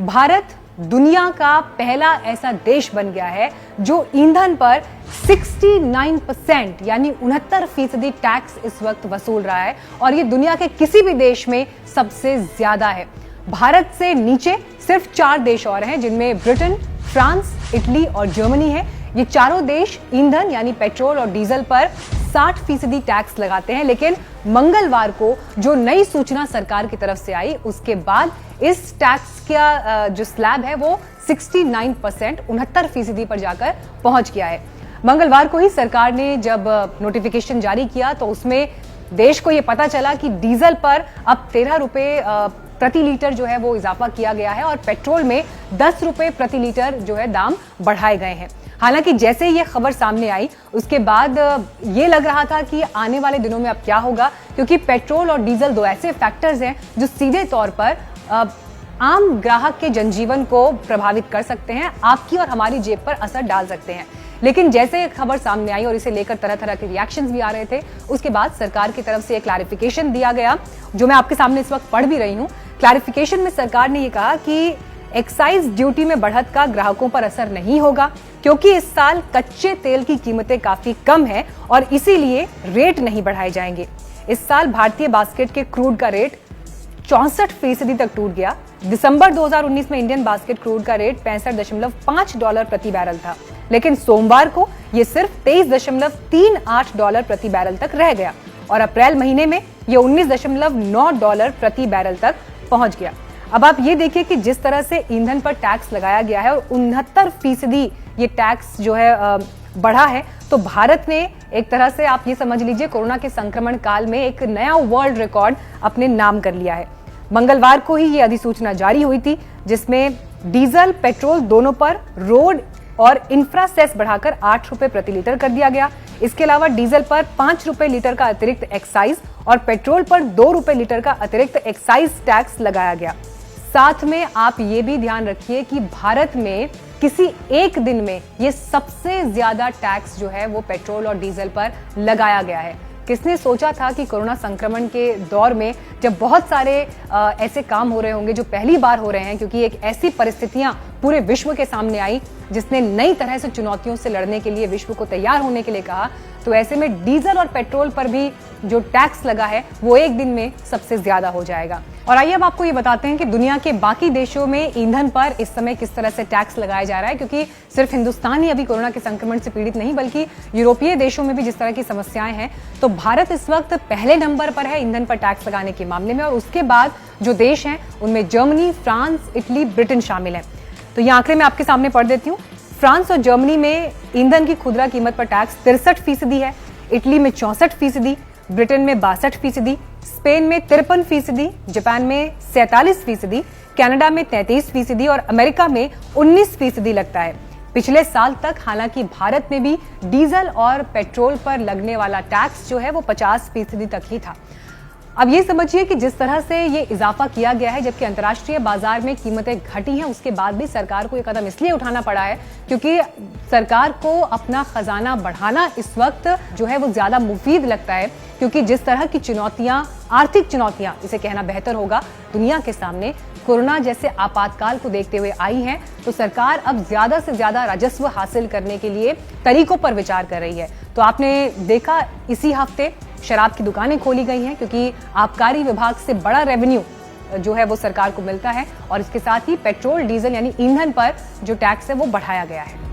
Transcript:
भारत दुनिया का पहला ऐसा देश बन गया है जो ईंधन पर 69% यानी 69% टैक्स इस वक्त वसूल रहा है और ये दुनिया के किसी भी देश में सबसे ज्यादा है। भारत से नीचे सिर्फ 4 देश और हैं जिनमें ब्रिटेन, फ्रांस, इटली और जर्मनी है। ये चारों देश ईंधन यानी पेट्रोल और डीजल पर 60% टैक्स लगाते हैं, लेकिन मंगलवार को जो नई सूचना सरकार की तरफ से आई उसके बाद इस टैक्स का जो स्लैब है वो 69% 69% पर जाकर पहुंच गया है। मंगलवार को ही सरकार ने जब नोटिफिकेशन जारी किया तो उसमें देश को ये पता चला कि डीजल पर अब 13 रुपए प्रति लीटर जो है वो इजाफा किया गया है और पेट्रोल में 10 रुपए प्रति लीटर जो है दाम बढ़ाए गए हैं। हालांकि जैसे ये खबर सामने आई उसके बाद ये लग रहा था कि आने वाले दिनों में अब क्या होगा, क्योंकि पेट्रोल और डीजल दो ऐसे फैक्टर्स हैं जो सीधे तौर पर आम ग्राहक के जनजीवन को प्रभावित कर सकते हैं, आपकी और हमारी जेब पर असर डाल सकते हैं। लेकिन जैसे खबर सामने आई और इसे लेकर तरह तरह के रिएक्शंस भी आ रहे थे, उसके बाद सरकार की तरफ से एक क्लैरिफिकेशन दिया गया जो मैं आपके सामने इस वक्त पढ़ भी रही हूं। क्लैरिफिकेशन में सरकार ने यह कहा कि एक्साइज ड्यूटी में बढ़त का ग्राहकों पर असर नहीं होगा, क्योंकि इस साल कच्चे तेल की कीमतें काफी कम है और इसीलिए रेट नहीं बढ़ाए जाएंगे। इस साल भारतीय बास्केट के क्रूड का रेट 64% तक टूट गया। दिसंबर 2019 में इंडियन बास्केट क्रूड का रेट $65.5 प्रति बैरल था, लेकिन सोमवार को यह सिर्फ $23.38 प्रति बैरल तक रह गया और अप्रैल महीने में यह $19.9 प्रति बैरल तक पहुंच गया। अब आप ये देखिए कि जिस तरह से ईंधन पर टैक्स लगाया गया है और 69% ये टैक्स जो है बढ़ा है, तो भारत ने एक तरह से आप ये समझ लीजिए कोरोना के संक्रमण काल में एक नया वर्ल्ड रिकॉर्ड अपने नाम कर लिया है। मंगलवार को ही ये अधिसूचना जारी हुई थी जिसमें डीजल, पेट्रोल दोनों पर रोड और इंफ्रा सेस बढ़ाकर 8 रुपए प्रति लीटर कर दिया गया। इसके अलावा डीजल पर 5 रुपए लीटर का अतिरिक्त एक्साइज और पेट्रोल पर 2 रुपए लीटर का अतिरिक्त एक्साइज टैक्स लगाया गया। साथ में आप ये भी ध्यान रखिए कि भारत में किसी एक दिन में ये सबसे ज्यादा टैक्स जो है वो पेट्रोल और डीजल पर लगाया गया है। किसने सोचा था कि कोरोना संक्रमण के दौर में जब बहुत सारे ऐसे काम हो रहे होंगे जो पहली बार हो रहे हैं, क्योंकि एक ऐसी परिस्थितियां पूरे विश्व के सामने आई जिसने नई तरह से चुनौतियों से लड़ने के लिए विश्व को तैयार होने के लिए कहा, तो ऐसे में डीजल और पेट्रोल पर भी जो टैक्स लगा है वो एक दिन में सबसे ज्यादा हो जाएगा। और आइए अब आपको ये बताते हैं कि दुनिया के बाकी देशों में ईंधन पर इस समय किस तरह से टैक्स लगाया जा रहा है, क्योंकि सिर्फ हिंदुस्तान ही अभी कोरोना के संक्रमण से पीड़ित नहीं बल्कि यूरोपीय देशों में भी जिस तरह की समस्याएं हैं, तो भारत इस वक्त पहले नंबर पर है ईंधन पर टैक्स लगाने के मामले में और उसके बाद जो देश हैं उनमें जर्मनी, फ्रांस, इटली, ब्रिटेन शामिल है। तो ये आंकड़े मैं आपके सामने पढ़ देती हूँ। फ्रांस और जर्मनी में ईंधन की खुदरा कीमत पर टैक्स 63% है, इटली में 64%, ब्रिटेन में 62%, स्पेन में 53%, जापान में 47%, कनाडा में 33% और अमेरिका में 19% लगता है। पिछले साल तक हालांकि भारत में भी डीजल और पेट्रोल पर लगने वाला टैक्स जो है वो 50% तक ही था। अब ये समझिए कि जिस तरह से ये इजाफा किया गया है, जबकि अंतर्राष्ट्रीय बाजार में कीमतें घटी हैं, उसके बाद भी सरकार को ये कदम इसलिए उठाना पड़ा है क्योंकि सरकार को अपना खजाना बढ़ाना इस वक्त जो है वो ज्यादा मुफीद लगता है, क्योंकि जिस तरह की चुनौतियां, आर्थिक चुनौतियां इसे कहना बेहतर होगा, दुनिया के सामने कोरोना जैसे आपातकाल को देखते हुए आई है, तो सरकार अब ज्यादा से ज्यादा राजस्व हासिल करने के लिए तरीकों पर विचार कर रही है। तो आपने देखा इसी हफ्ते शराब की दुकानें खोली गई हैं, क्योंकि आबकारी विभाग से बड़ा रेवेन्यू जो है वो सरकार को मिलता है और इसके साथ ही पेट्रोल, डीजल यानी ईंधन पर जो टैक्स है वो बढ़ाया गया है।